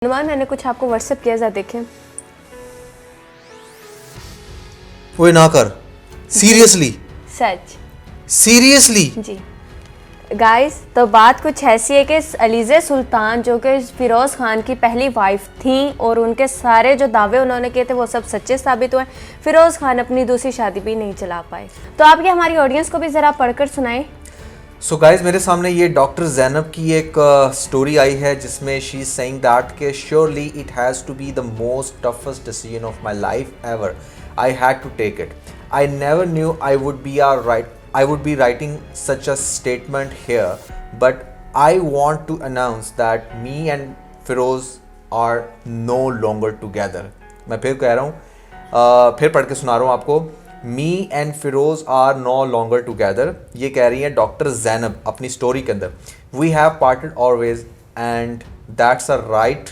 नुमान, मैंने कुछ आपको व्हाट्सएप किया, जरा देखें। वो ना कर, सीरियसली सच सीरियसली जी गाइस, तो बात कुछ ऐसी है कि अलीज़ा सुल्तान जो कि फिरोज़ खान की पहली वाइफ थी और उनके सारे जो दावे उन्होंने किए थे वो सब सच्चे साबित हुए। फिरोज़ खान अपनी दूसरी शादी भी नहीं चला पाए। तो आप ये हमारी ऑडियंस को भी ज़रा पढ़कर सुनाएं। सो गाइज, मेरे सामने ये डॉक्टर ज़ैनब की एक स्टोरी आई है जिसमें शी इज सेइंग दैट के surely it has to be the most toughest decision of my life ever. I had to take it. I never knew I would be writing such a statement here, but I want to announce that me and Feroz are no longer together. मैं फिर कह रहा हूँ, फिर पढ़ के सुना रहा हूँ आपको. Me and Feroz are no longer together. ये कह रही है डॉक्टर ज़ैनब अपनी स्टोरी के अंदर. We have parted always and that's a right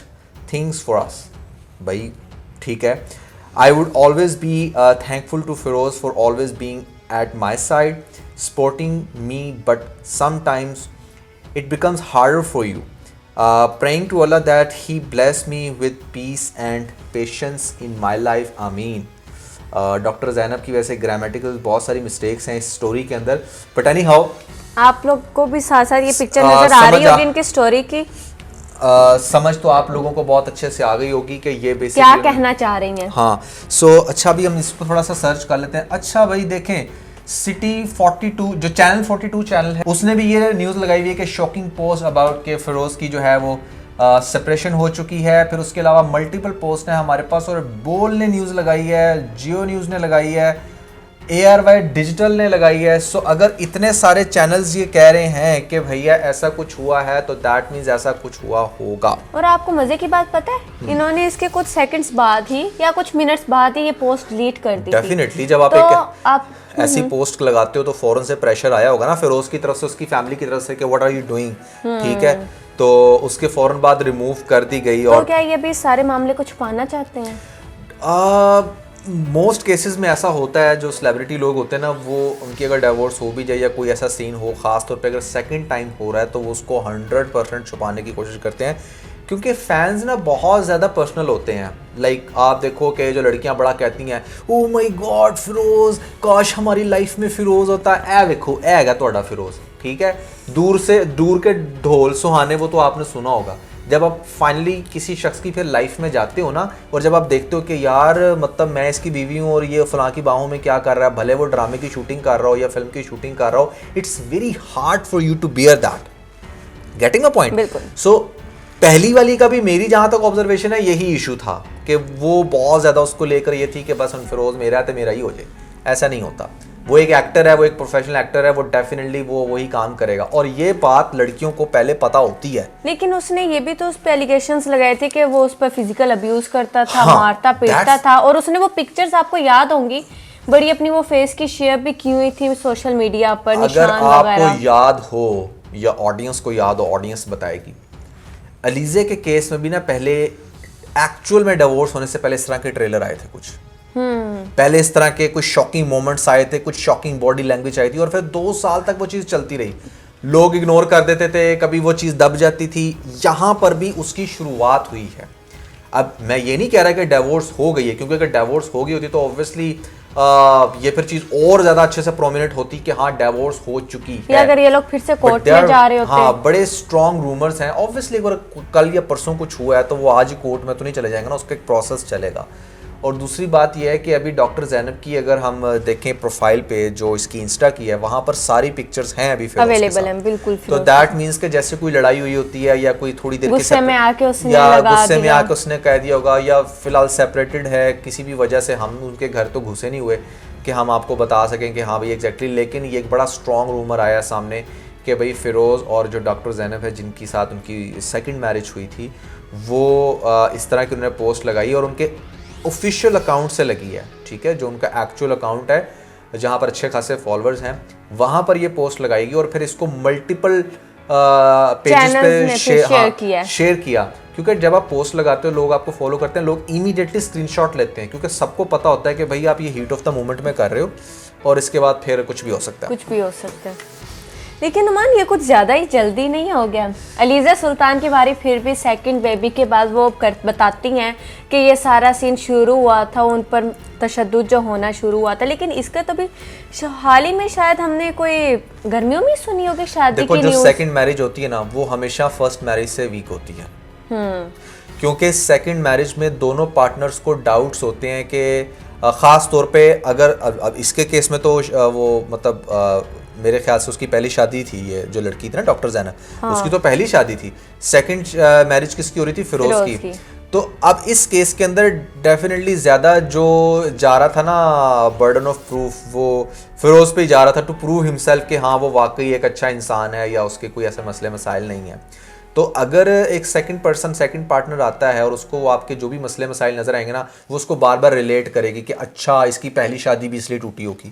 things for us. भाई ठीक है. I would always be thankful to Feroz for always being at my side, supporting me, but sometimes it becomes harder for you. Praying to Allah that He bless me with peace and patience in my life. Ameen. Doctor Zainab की वैसे grammatical बहुत सारी mistakes हैं इस story के अंदर, but any how आप लोग को भी साथ साथ ये पिक्चर नजर आ रही होगी इनकी स्टोरी की. समझ तो आप लोगों को बहुत अच्छे से आ गई होगी कि ये बेसिकली क्या कहना चाह रही हैं. हाँ, सो अच्छा अभी हम इसको थोड़ा सा सर्च कर लेते हैं. अच्छा भाई देखें, सिटी 42 जो चैनल 42 चैनल है उसने भी ये न्यूज़ लगाई हुई है कि शॉकिंग पोस्ट अबाउट के फिरोज़ की जो है वो सेपरेशन हो चुकी है. फिर उसके अलावा मल्टीपल पोस्ट हैं हमारे पास, और बोल ने न्यूज़ लगाई है, जियो न्यूज़ ने लगाई है, ARY डिजिटल ने लगाई है. सो अगर इतने सारे चैनल्स ये कह रहे हैं कि भैया ऐसा कुछ हुआ है तो दैट मीन्स ऐसा कुछ हुआ होगा. और आपको मजे की बात पता है, इन्होंने इसके कुछ सेकंड्स बाद ही या कुछ मिनट्स बाद ही ये पोस्ट डिलीट कर दी. डेफिनेटली जब आप एक ऐसी पोस्ट लगाते हो तो फौरन से प्रेशर आया होगा ना फिरोज की तरफ से, उसकी फैमिली की तरफ से कि व्हाट आर यू डूइंग. ठीक है, तो उसके फौरन बाद रिमूव कर दी गई. तो और क्या ये भी सारे मामले को छुपाना चाहते हैं? मोस्ट केसेस में ऐसा होता है. जो सेलिब्रिटी लोग होते हैं ना, वो उनकी अगर डिवोर्स हो भी जाए या कोई ऐसा सीन हो, ख़ास तौर पे अगर सेकंड टाइम हो रहा है, तो वो उसको 100% छुपाने की कोशिश करते हैं, क्योंकि फैंस ना बहुत ज़्यादा पर्सनल होते हैं. लाइक आप देखो कि जो लड़कियां बड़ा कहती हैं, ओ माय गॉड फिरोज़, काश हमारी लाइफ में फिरोज़ होता. ए देखो ए है थोड़ा फिरोज़. ठीक है, दूर के ढोल सुहाने वो तो आपने सुना होगा. जब आप फाइनली किसी शख्स की फिर लाइफ में जाते हो ना, और जब आप देखते हो कि यार मतलब मैं इसकी बीवी हूँ और ये फलां की बाहों में क्या कर रहा है, भले वो ड्रामे की शूटिंग कर रहा हो या फिल्म की शूटिंग कर रहा हो, it's very hard for you to bear that. Getting a point. बिल्कुल. सो पहली वाली का भी मेरी जहाँ तक ऑब्जर्वेशन है यही इशू था कि वो बहुत ज़्यादा उसको लेकर ये थी कि बस हम फिरोज़ मेरा है तो मेरा ही हो जाए. ऐसा नहीं होता. वो एक एक्टर है, वो एक प्रोफेशनल एक्टर है, वो डेफिनेटली वो वही काम करेगा. और ये बात लड़कियों को पहले पता होती है. लेकिन उसने ये भी तो उस पे एलिगेशंस लगाए थे कि वो उस पर फिजिकल अब्यूज करता था, हाँ, मारता पीटता था. और उसने वो पिक्चर्स आपको याद होंगी बड़ी अपनी वो फेस की शेयर भी की हुई थी सोशल मीडिया पर, निशान अगर आपको याद हो या ऑडियंस को याद हो, ऑडियंस बताएगी, अलीज़े के केस में भी ना पहले एक्चुअल में डिवोर्स होने से पहले इस तरह के ट्रेलर आए थे कुछ. पहले इस तरह के कुछ शॉकिंग मोमेंट्स आए थे, कुछ शॉकिंग बॉडी लैंग्वेज आई थी, और फिर 2 साल तक वो चीज़ चलती रही. लोग इग्नोर कर देते थे, कभी वो चीज़ दब जाती थी. यहाँ पर भी उसकी शुरुआत हुई है. अब मैं ये नहीं कह रहा कि डिवोर्स हो गई है, क्योंकि अगर डिवोर्स हो गई होती तो ऑब्वियसली ये फिर चीज़ और ज़्यादा अच्छे से प्रोमिनेंट होती कि हाँ डिवोर्स हो चुकी है. या अगर ये लोग फिर से कोर्ट में जा रहे होते. हाँ, बड़े स्ट्रॉन्ग रूमर्स हैं. ऑब्वियसली अगर कल या परसों कुछ हुआ है तो वो आज ही कोर्ट में तो नहीं चले जाएंगे ना, उसका एक प्रोसेस चलेगा. और दूसरी बात यह है कि अभी डॉक्टर ज़ैनब की अगर हम देखें प्रोफाइल पे जो इसकी इंस्टा की है, वहाँ पर सारी पिक्चर्स हैं अभी अवेलेबल हैं. बिल्कुल. तो दैट मीन्स कि जैसे कोई लड़ाई हुई होती है या कोई थोड़ी देर गुस्से में आके उसने कह दिया होगा, या फिलहाल सेपरेटेड है किसी भी वजह से, हम उनके घर तो घुसे नहीं हुए कि हम आपको बता सकें कि हाँ भाई एग्जैक्टली. लेकिन ये एक बड़ा स्ट्रॉन्ग रूमर आया सामने कि भाई फिरोज़ और जो डॉक्टर ज़ैनब है जिनकी साथ उनकी सेकंड मैरिज हुई थी, वो इस तरह की उन्होंने पोस्ट लगाई और उनके ऑफिशियल अकाउंट से लगी है. ठीक है, जो उनका एक्चुअल अकाउंट है जहाँ पर अच्छे खासे फॉलोअर्स हैं, वहाँ पर ये पोस्ट लगाएगी. और फिर इसको मल्टीपल पेजेस पे शेयर किया. क्योंकि जब आप पोस्ट लगाते हो, लोग आपको फॉलो करते हैं, लोग इमीडिएटली स्क्रीनशॉट लेते हैं, क्योंकि सबको पता होता है कि भाई आप ये हीट ऑफ द मोमेंट में कर रहे हो और इसके बाद फिर कुछ भी हो सकता है. कुछ भी हो सकता है. लेकिन नुमान ये कुछ ज़्यादा ही जल्दी नहीं हो गया? अलीज़ा सुल्तान की बारी फिर भी सेकंड बेबी के बाद वो बताती हैं कि ये सारा सीन शुरू हुआ था, उन पर तशद्दुद जो होना शुरू हुआ था, लेकिन इसका तो भी हाल ही में शायद हमने कोई गर्मियों में सुनी होगी शादी देखो की जो न्यूज़। सेकंड मैरिज होती है ना वो हमेशा फर्स्ट मैरिज से वीक होती है। क्योंकि सेकंड मैरिज में दोनों पार्टनर्स को डाउट्स होते हैं कि ख़ास तौर पे अगर अब इसके केस में तो वो मतलब मेरे ख्याल से उसकी पहली शादी थी, ये जो लड़की थी ना डॉक्टर जैनब, उसकी तो पहली शादी थी। सेकंड मैरिज किसकी हो रही थी? फिरोज की। तो अब इस केस के अंदर डेफिनेटली ज़्यादा जो जा रहा था ना बर्डन ऑफ प्रूफ, वो फिरोज पे ही जा रहा था टू प्रूव हिमसेल्फ कि हाँ वो वाकई एक अच्छा इंसान है या उसके कोई ऐसे मसले मसाइल नहीं है। तो अगर एक सेकंड पार्टनर आता है और उसको आपके जो भी मसले मसाइल नजर आएंगे ना वो उसको बार बार रिलेट करेगी कि अच्छा इसकी पहली शादी भी इसलिए टूटी होगी,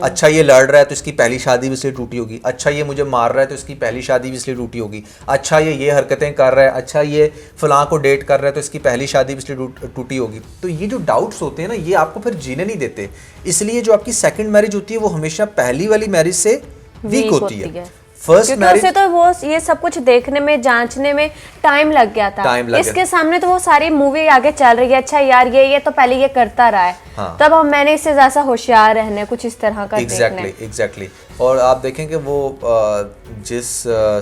अच्छा ये लड़ रहा है तो इसकी पहली शादी भी इसलिए टूटी होगी, अच्छा ये मुझे मार रहा है तो इसकी पहली शादी भी इसलिए टूटी होगी, अच्छा ये हरकतें कर रहा है, अच्छा ये फलां को डेट कर रहा है तो इसकी पहली शादी भी इसलिए टूटी होगी। तो ये जो डाउट्स होते हैं ना ये आपको फिर जीने नहीं देते। इसलिए जो आपकी सेकंड मैरिज होती है वो हमेशा पहली वाली मैरिज से वीक होती है। फर्स्ट मैरिज उसे तो वो ये सब कुछ देखने में जांचने में टाइम लग गया था, इसके सामने तो वो सारी मूवी आगे चल रही है, अच्छा यार ये तो पहले ये करता रहा है, हाँ। तब हम मैंने इससे ज्यादा होशियार रहना है, कुछ इस तरह का एग्जैक्टली। और आप देखें कि वो जिस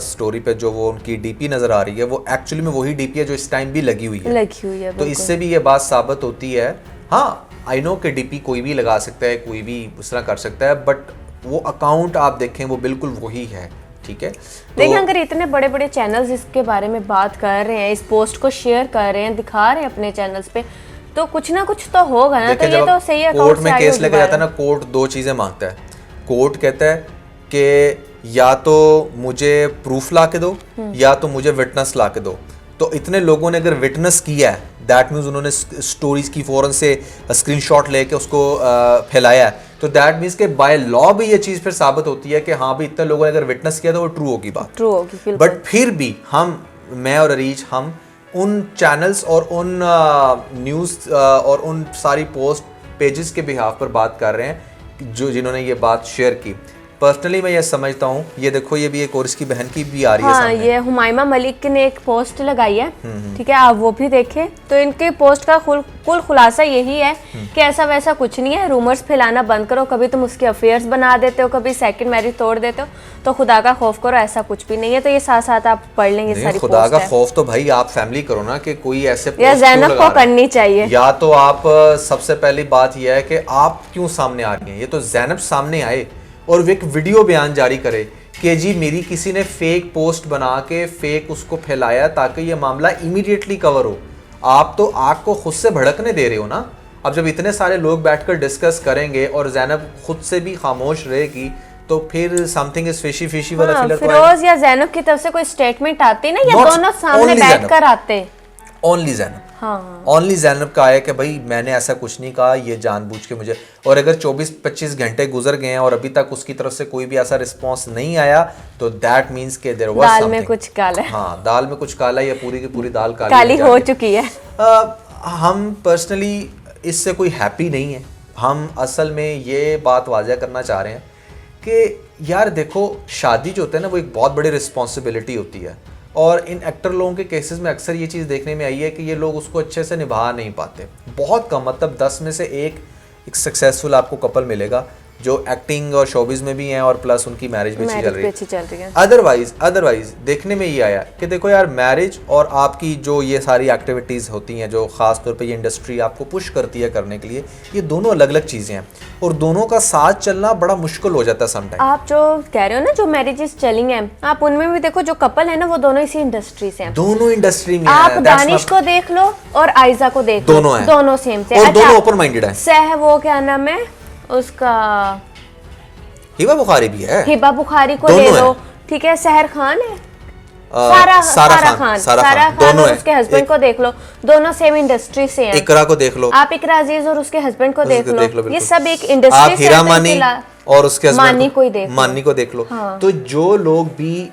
स्टोरी पे जो वो उनकी डीपी नजर आ रही है वो एक्चुअली में वही डीपी है जो इस टाइम भी लगी हुई है। तो इससे भी ये बात साबित होती है। हाँ आई नो कि डीपी कोई भी लगा सकता है, कोई भी उस तरह कर सकता है, बट वो अकाउंट आप देखें वो बिल्कुल वही है। ठीक है, देखिए अगर इतने बड़े बड़े चैनल्स इसके बारे में बात कर रहे हैं, इस पोस्ट को शेयर कर रहे हैं, दिखा रहे हैं अपने चैनल्स पे, तो कुछ ना कुछ तो होगा ना। तो ये तो सही है। कोर्ट में केस लेकर जाता है ना, कोर्ट दो चीजें मांगता है। कोर्ट कहता है कि या तो मुझे प्रूफ ला के दो या तो मुझे विटनेस ला के दो। तो इतने लोगों ने अगर विटनेस किया है दैट मीन्स उन्होंने स्टोरीज की फौरन से स्क्रीनशॉट लेके उसको फैलाया है, तो दैट मीन्स के बाय लॉ भी ये चीज फिर साबित होती है कि हाँ भी इतने लोगों ने अगर विटनेस किया तो वो ट्रू होगी बात, ट्रू होगी। बट फिर भी मैं और अरीज हम उन चैनल्स और उन न्यूज़ और उन सारी पोस्ट पेजेस के बिहाफ पर बात कर रहे हैं जिन्होंने ये बात शेयर की। पर्सनली मैं ये समझता हूँ, ये देखो ये भी एक और इसकी बहन की भी आ रही है सामने। ये हुमायमा मलिक ने एक पोस्ट लगाई है, ठीक है, आप वो भी देखें। तो इनके पोस्ट का कुल खुलासा यही है कि ऐसा वैसा कुछ नहीं है, रूमर्स फैलाना बंद करो, कभी तुम उसके अफेयर्स बना देते हो, कभी सेकंड मैरिज तोड़ देते हो, तो खुदा का खौफ करो, ऐसा कुछ भी नहीं है। तो ये साथ साथ आप पढ़ लेंगे सारी पोस्ट। खुदा का खौफ तो भाई आप फैमिली करो ना, कि कोई ऐसे या ज़ैनब को करनी चाहिए, या तो आप सबसे पहली बात यह है कि आप क्यों सामने आ रही हैं। ये तो ज़ैनब सामने आए और वो एक वीडियो बयान जारी करे कि जी मेरी किसी ने फेक पोस्ट बना के फेक उसको फैलाया ताकि ये मामला इमीडिएटली कवर हो। आप तो आग को खुद से भड़कने दे रहे हो ना। अब जब इतने सारे लोग बैठकर डिस्कस करेंगे और ज़ैनब खुद से भी खामोश रहेगी तो फिर समथिंग इज फिशी वाला फील। फिरोज या ज़ैनब की तरफ से कोई स्टेटमेंट आती ना, या दोनों सामने बैठकर आते? ओनली ज़ैनब, ओनली ज़ैनब का है कि भाई मैंने ऐसा कुछ नहीं कहा, ये जानबूझ के मुझे। और अगर 24-25 घंटे गुजर गए हैं और अभी तक उसकी तरफ से कोई भी ऐसा रिस्पांस नहीं आया तो दैट मींस के देयर वाज समथिंग, दाल में कुछ काला है। हाँ दाल में कुछ काला है, या पूरी की पूरी दाल काली हो चुकी है। हम पर्सनली इससे कोई हैप्पी नहीं है। हम असल में ये बात वाज़ह करना चाह रहे हैं कि यार देखो शादी जो होता है ना वो एक बहुत बड़ी रिस्पॉन्सिबिलिटी होती है, और इन एक्टर लोगों के केसेस में अक्सर ये चीज़ देखने में आई है कि ये लोग उसको अच्छे से निभा नहीं पाते। बहुत कम, मतलब 10 में से एक सक्सेसफुल आपको कपल मिलेगा जो एक्टिंग और शोबिज में भी हैं और प्लस उनकी मैरिज भी अच्छी चल रही है। अदरवाइज देखने में ये आया कि देखो यार मैरिज और आपकी जो ये सारी एक्टिविटीज़ होती हैं जो ख़ास तौर पे ये इंडस्ट्री आपको पुश करती है करने के लिए, ये दोनों अलग अलग चीज़ें हैं और दोनों का साथ चलना बड़ा मुश्किल हो जाता है समटाइम। आप जो कह रहे हो ना जो मैरिजेस चली हैं, आप उनमें भी देखो जो कपल है ना वो दोनों इसी इंडस्ट्री से हैं। दोनों इंडस्ट्री में आप दानिश को देख लो और आयजा को देख लो, दोनों सेम से और दोनों ओपन माइंडेड है। वो क्या नाम है उसका, हिबा बुखारी भी है। हिबा बुखारी को ले लो, ठीक है, सहर खान है, सारा खान और उसके हस्बैंड को देख लो, दोनों सेम इंडस्ट्री से हैं। इकरा को देख लो, आप इकरा अजीज और उसके हस्बैंड को देख लो, ये सब एक इंडस्ट्री से हैं। हीरा मानी और उसके हस्बैंड मानी को देख लो। तो जो लोग भी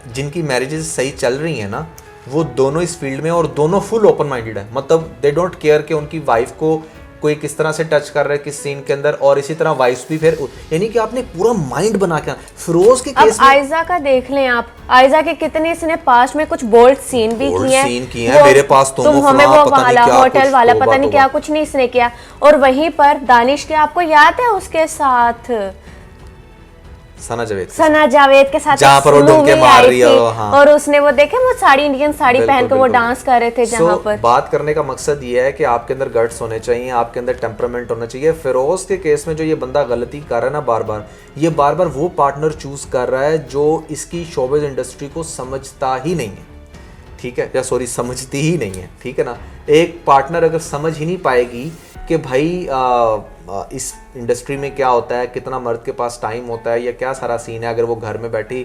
जिनकी मैरिजेस सही चल रही है ना वो दोनों इस फील्ड में और दोनों फुल ओपन माइंडेड है, मतलब दे डोंट केयर कि उनकी वाइफ को कोई किस तरह से टच कर रहा है किस सीन के अंदर, और इसी तरह वाइफ्स भी फिर, यानी कि आपने पूरा माइंड बना के। फिरोज के अब केस में आयजा का देख लें आप, आयजा के कितने इसने पास्ट में कुछ बोल्ड सीन भी bold किए scene किए हैं, मेरे पास तो तुम वो हमें फलां, वो पता नहीं वाला क्या होटल कुछ, वाला तौबा पता नहीं तौबा। क्या कुछ नहीं इसने किया। और वहीं पर दानिश के आपको याद है उसके साथ सना जावेद सना जावेद के साथ जहाँ पर वो डुबके movie मार आई रही है थी, वो, हाँ। और उसने वो देखे वो साड़ी, इंडियन साड़ी बिल्कुल, पहन के वो बिल्कुल। डांस कर रहे थे जहाँ पर। बात करने का मकसद ये है कि आपके अंदर गट्स होने चाहिए, आपके अंदर टेम्परामेंट होना चाहिए। फिरोज के केस में जो ये बंदा गलती कर रहा है ना, बार बार वो पार्टनर चूज कर रहा है जो इसकी शोबिज़ इंडस्ट्री को समझता ही नहीं है, ठीक है, या सॉरी समझती ही नहीं है, ठीक है ना। एक पार्टनर अगर समझ ही नहीं पाएगी कि भाई इस इंडस्ट्री में क्या होता है, कितना मर्द के पास टाइम होता है, या क्या सारा सीन है, अगर वो घर में बैठी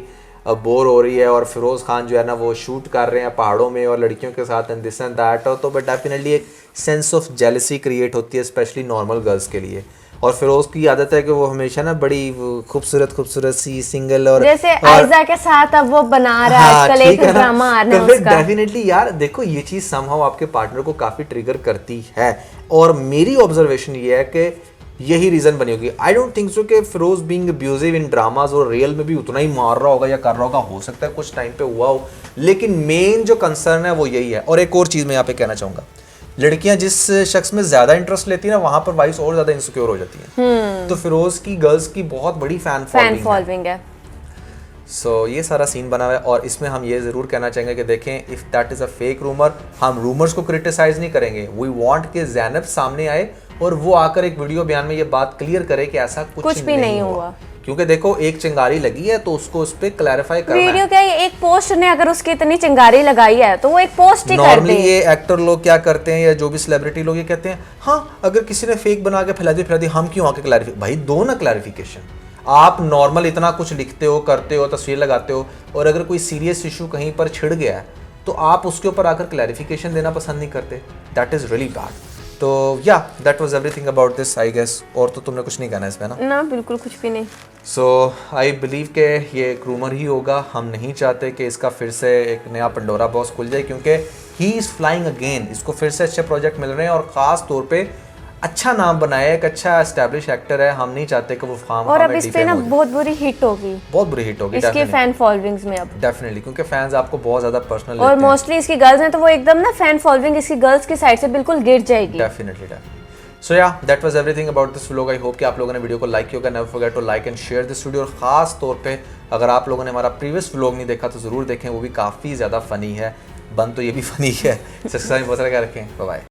बोर हो रही है और फिरोज़ खान जो है ना वो शूट कर रहे हैं पहाड़ों में और लड़कियों के साथ एंड दिस एंड दैट, तो बट डेफिनेटली एक सेंस ऑफ जेलसी क्रिएट होती है स्पेशली नॉर्मल गर्ल्स के लिए। और फिरोज़ की आदत है कि वो हमेशा ना बड़ी खूबसूरत सी सिंगल और जैसे आयजा के साथ अब वो बना रहा है आजकल, एक ड्रामा आ रहा है उसका। डेफिनेटली यार देखो ये चीज़ समहाउ आपके पार्टनर को काफ़ी ट्रिगर करती है, और मेरी ऑब्जर्वेशन ये है कि यही रीजन बनी होगी। आई डोंट थिंक सो कि फिरोज बीइंग अब्यूजिव इन ड्रामाज और रियल में भी उतना ही मार रहा होगा या कर रहा होगा, हो सकता है कुछ टाइम पे हुआ हो, लेकिन मेन जो कंसर्न है वो यही है। और एक और चीज़ मैं यहाँ पे कहना चाहूँगा, लड़कियां जिस शख्स में ज्यादा इंटरेस्ट लेती है ना वहां पर वाइफ्स और ज्यादा इनसिक्योर हो जाती हैं। तो फिरोज की गर्ल्स की बहुत बड़ी फैन फॉलोइंग है। सो ये सारा सीन बना हुआ है, और इसमें हम ये ज़रूर कहना चाहेंगे कि देखें, if that is a fake rumour, हम रूमर्स को क्रिटिसाइज नहीं करेंगे। वी वांट कि ज़ैनब सामने आए और वो आकर एक वीडियो बयान में ये बात क्लियर करे कि ऐसा कुछ भी नहीं हुआ। क्योंकि देखो एक चिंगारी लगी है तो उसको उस पर क्लैरिफाई करना है। वीडियो क्या है, एक पोस्ट ने अगर उसकी इतनी चिंगारी लगाई है तो वो एक पोस्ट ही कर दे। नॉर्मली ये एक्टर लोग क्या करते हैं या जो भी सेलिब्रिटी लोग ये कहते हैं, हाँ अगर किसी ने फेक बना के फैला दी हम क्यों आके क्लैरिफाई, भाई दो ना क्लैरिफिकेशन। आप नॉर्मल इतना कुछ लिखते हो, करते हो, तस्वीर लगाते हो, और अगर कोई सीरियस इशू कहीं पर छिड़ गया है तो आप उसके ऊपर आकर क्लैरिफिकेशन देना पसंद नहीं करते। That is really bad. तो yeah that was everything about this I guess. और तो तुमने कुछ नहीं कहना इसमें ना? ना बिल्कुल कुछ भी नहीं। सो आई बिलीव के ये एक रूमर ही होगा। हम नहीं चाहते कि इसका फिर से एक नया पंडोरा बॉक्स खुल जाए, क्योंकि ही इज़ फ्लाइंग अगेन। इसको फिर से अच्छे प्रोजेक्ट मिल रहे हैं और ख़ास तौर पे अच्छा नाम बनाया, एक अच्छा एस्टैब्लिश एक्टर है। हम नहीं चाहते कि वो फार्म और अब इस पे ना बहुत बुरी हिट होगी, बहुत बुरी हिट होगी इसके फैन फॉलोइंग्स में अब डेफिनेटली, क्योंकि फैंस आपको बहुत ज़्यादा पर्सनल और मोस्टली इसकी गर्ल्स हैं तो वो एकदम ना फैन फॉलोइंग इसकी गर्ल्स की साइड से बिल्कुल गिर जाएगी। Definitely. So yeah that was everything about this vlog. I hope कि आप लोगों ने वीडियो को लाइक किया होगा। Never forget to like and share this video. और खास तौर पे अगर आप लोगों ने हमारा प्रीवियस व्लॉग नहीं देखा तो ज़रूर देखें, वो भी काफ़ी ज़्यादा फ़नी है। बन तो ये भी फ़नी है। सब्सक्राइब बहुत सारा क्या रखें। Bye bye.